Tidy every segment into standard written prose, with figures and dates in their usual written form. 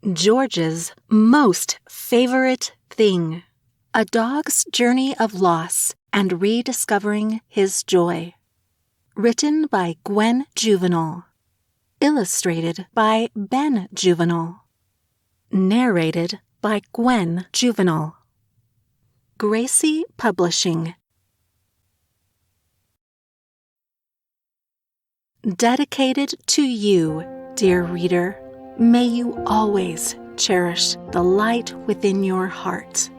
George's most favorite thing. A dog's journey of loss and rediscovering his joy. Written by Gwen Juvenal. Illustrated by Ben Juvenal. Narrated by Gwen Juvenal. Gracie Publishing. Dedicated to you, dear reader. May you always cherish the light within your heart.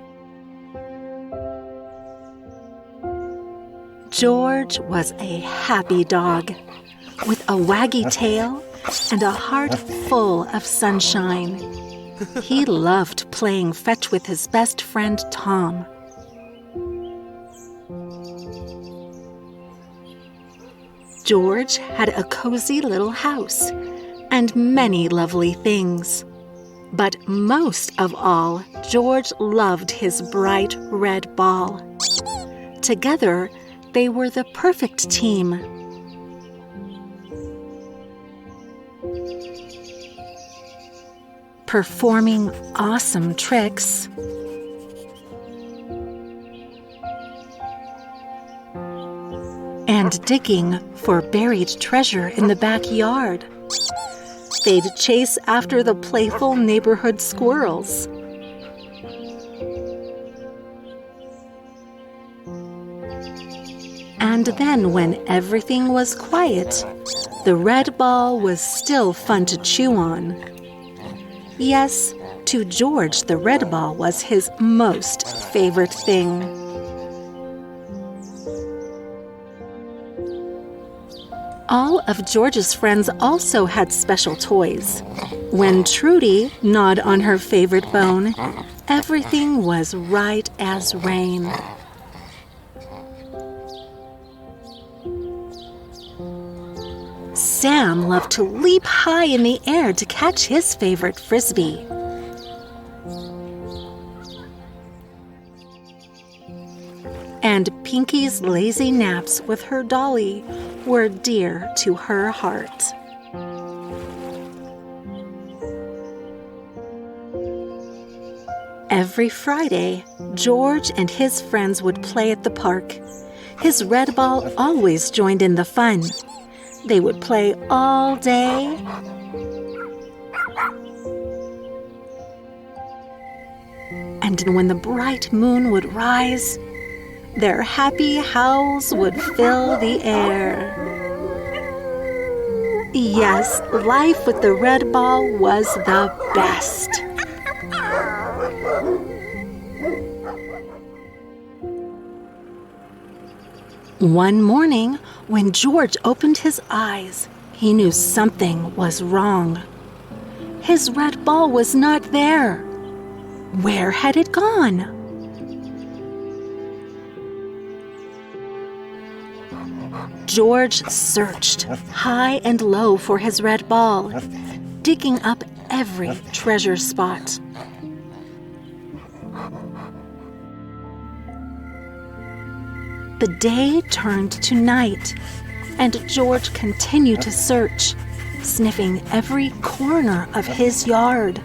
George was a happy dog, with a waggy tail and a heart full of sunshine. He loved playing fetch with his best friend Tom. George had a cozy little house and many lovely things. But most of all, George loved his bright red ball. Together, they were the perfect team. Performing awesome tricks, and digging for buried treasure in the backyard. They'd chase after the playful neighborhood squirrels. And then when everything was quiet, the red ball was still fun to chew on. Yes, to George, the red ball was his most favorite thing. All of George's friends also had special toys. When Trudy gnawed on her favorite bone, everything was right as rain. Sam loved to leap high in the air to catch his favorite frisbee. And Pinky's lazy naps with her dolly were dear to her heart. Every Friday, George and his friends would play at the park. His red ball always joined in the fun. They would play all day. And when the bright moon would rise, their happy howls would fill the air. Yes, life with the red ball was the best. One morning, when George opened his eyes, he knew something was wrong. His red ball was not there. Where had it gone? George searched high and low for his red ball, digging up every treasure spot. The day turned to night, and George continued to search, sniffing every corner of his yard.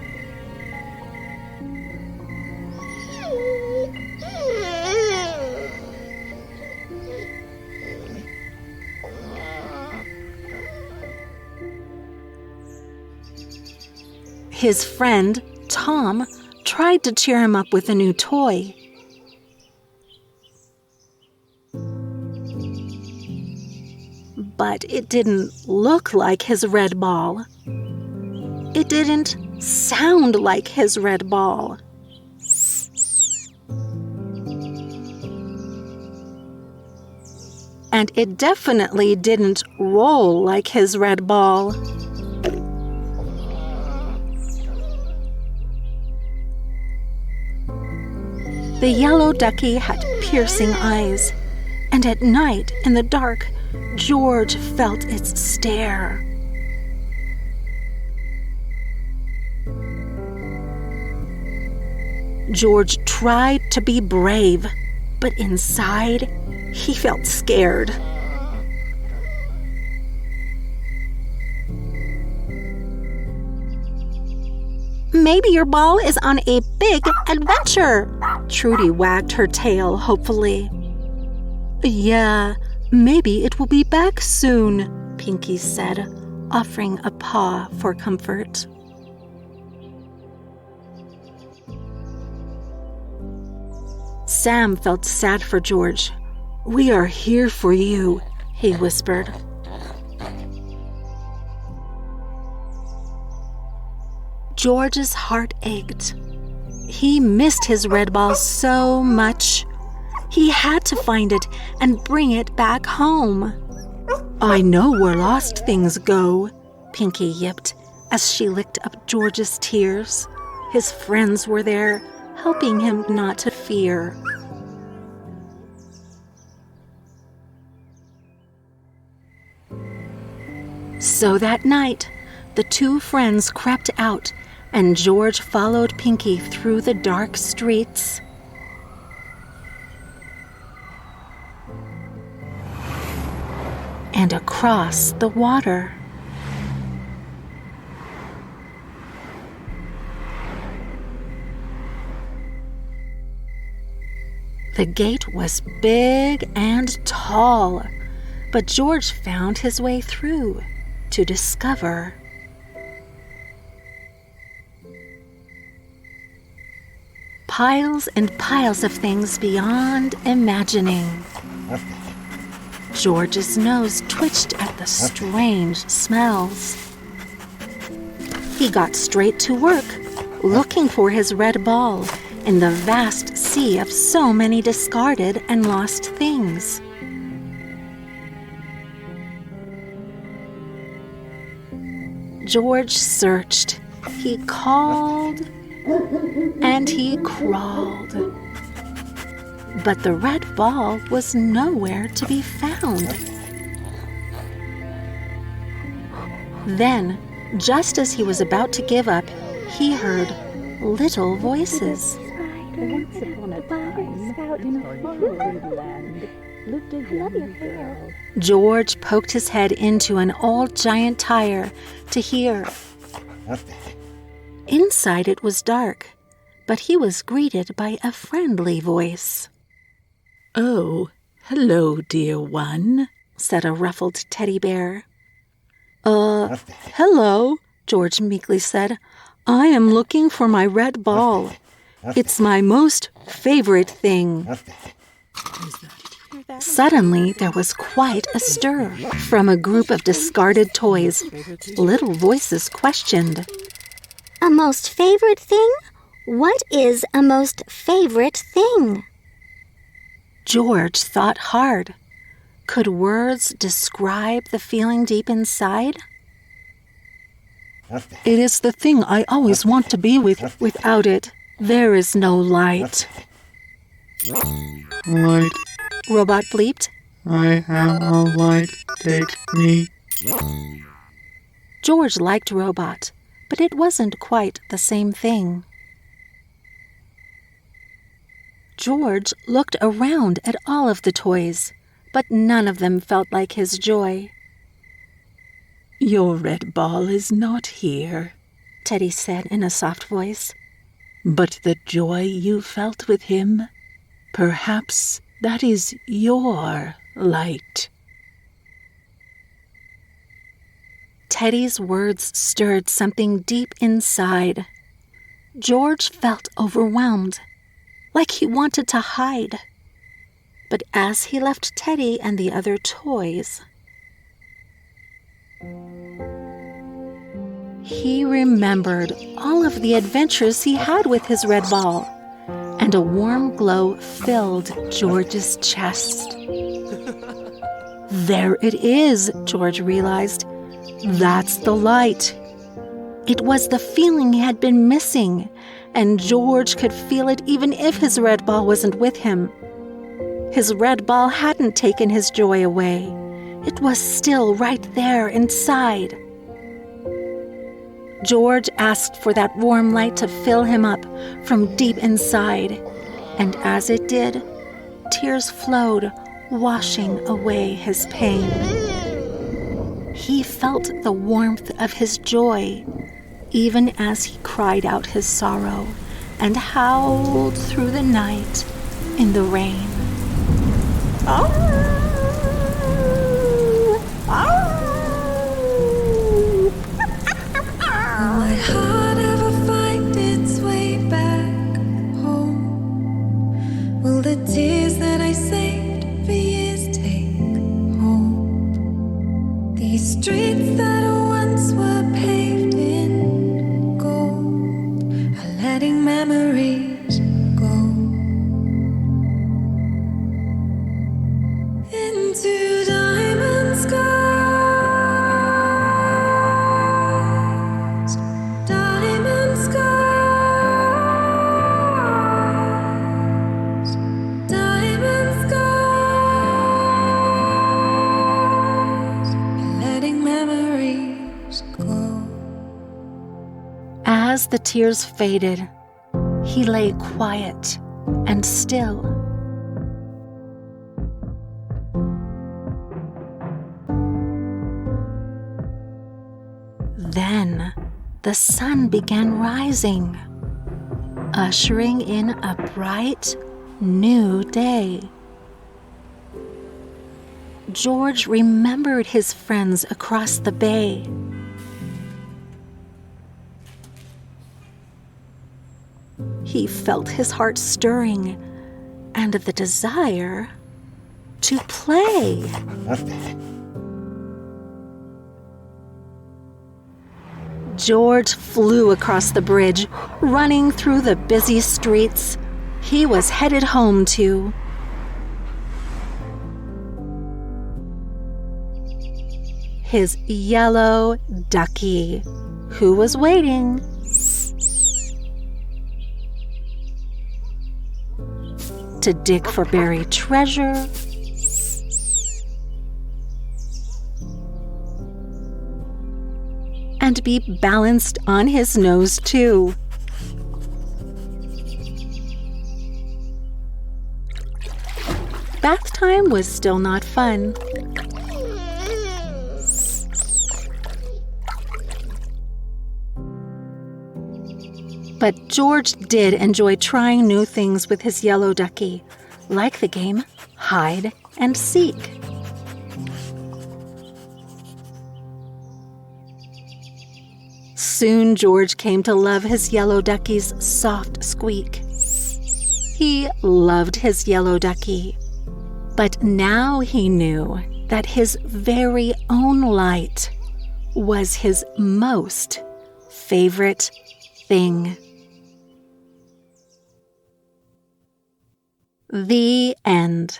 His friend, Tom, tried to cheer him up with a new toy. But it didn't look like his red ball. It didn't sound like his red ball. And it definitely didn't roll like his red ball. The yellow ducky had piercing eyes, and at night, in the dark, George felt its stare. George tried to be brave, but inside, he felt scared. maybe your ball is on a big adventure. Trudy wagged her tail hopefully. Yeah, maybe it will be back soon, Pinky said, offering a paw for comfort. Sam felt sad for George. We are here for you, he whispered. George's heart ached. He missed his red ball so much. He had to find it and bring it back home. I know where lost things go, Pinky yipped as she licked up George's tears. His friends were there, helping him not to fear. So that night, the two friends crept out, and George followed Pinky through the dark streets. And across the water. The gate was big and tall, but George found his way through to discover. Piles and piles of things beyond imagining. George's nose twitched at the strange smells. He got straight to work, looking for his red ball in the vast sea of so many discarded and lost things. George searched. He called and he crawled. But the red ball was nowhere to be found. Then, just as he was about to give up, he heard little voices. Once upon a time, in a foreign land, lived a young girl. George poked his head into an old giant tire to hear. Inside it was dark, but he was greeted by a friendly voice. Oh, hello, dear one, said a ruffled teddy bear. Hello, George meekly said. I am looking for my red ball. It's my most favorite thing. Suddenly, there was quite a stir. From a group of discarded toys, little voices questioned. A most favorite thing? What is a most favorite thing? George thought hard. Could words describe the feeling deep inside? It is the thing I always want to be with. Without it, there is no light. Light. Robot bleeped. I have a light. Take me. George liked Robot, but it wasn't quite the same thing. George looked around at all of the toys, but none of them felt like his joy. Your red ball is not here, Teddy said in a soft voice. But the joy you felt with him, perhaps that is your light. Teddy's words stirred something deep inside. George felt overwhelmed, like he wanted to hide. But as he left Teddy and the other toys, he remembered all of the adventures he had with his red ball, and a warm glow filled George's chest. There it is, George realized. That's the light. It was the feeling he had been missing, and George could feel it even if his red ball wasn't with him. His red ball hadn't taken his joy away. It was still right there inside. George asked for that warm light to fill him up from deep inside, and as it did, tears flowed, washing away his pain. He felt the warmth of his joy, even as he cried out his sorrow and howled through the night in the rain. Will my heart ever find its way back home? Will the tears that I saved for years take hold? These streets that once were paved in gold are letting memories go into diamond skies, diamond skies, diamond skies, letting memories go. As the tears faded, he lay quiet and still. Then the sun began rising, ushering in a bright, new day. George remembered his friends across the bay. He felt his heart stirring and the desire to play. George flew across the bridge, running through the busy streets. He was headed home to his yellow ducky, who was waiting. To dig for buried treasure, and be balanced on his nose too. Bath time was still not fun. But George did enjoy trying new things with his yellow ducky, like the game Hide and Seek. Soon George came to love his yellow ducky's soft squeak. He loved his yellow ducky, but now he knew that his very own light was his most favorite thing. The end.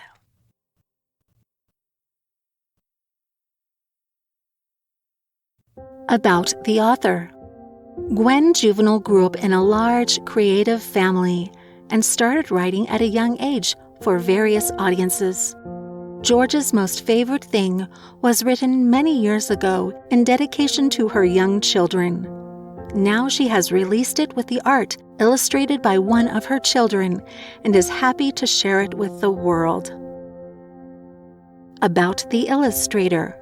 About the author. Gwen Juvenal grew up in a large, creative family and started writing at a young age for various audiences. George's most favorite thing was written many years ago in dedication to her young children. Now she has released it with the art illustrated by one of her children and is happy to share it with the world. About the illustrator.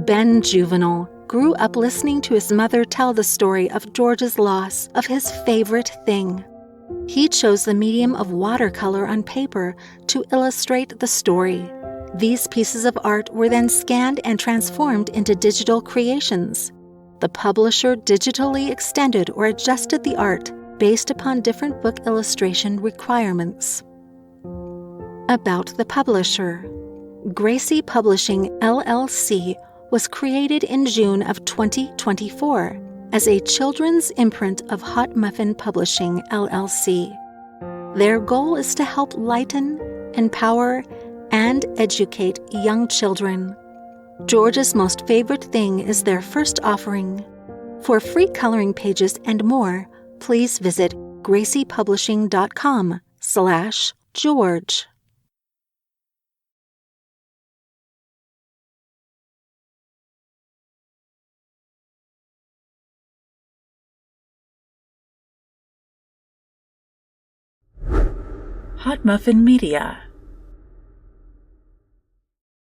Ben Juvenal grew up listening to his mother tell the story of George's loss of his favorite thing. He chose the medium of watercolor on paper to illustrate the story. These pieces of art were then scanned and transformed into digital creations. The publisher digitally extended or adjusted the art based upon different book illustration requirements. About the publisher. Gracie Publishing, LLC was created in June of 2024 as a children's imprint of Hot Muffin Publishing, LLC. Their goal is to help lighten, empower, and educate young children. George's most favorite thing is their first offering. For free coloring pages and more, please visit graciepublishing.com/George. Hot Muffin Media.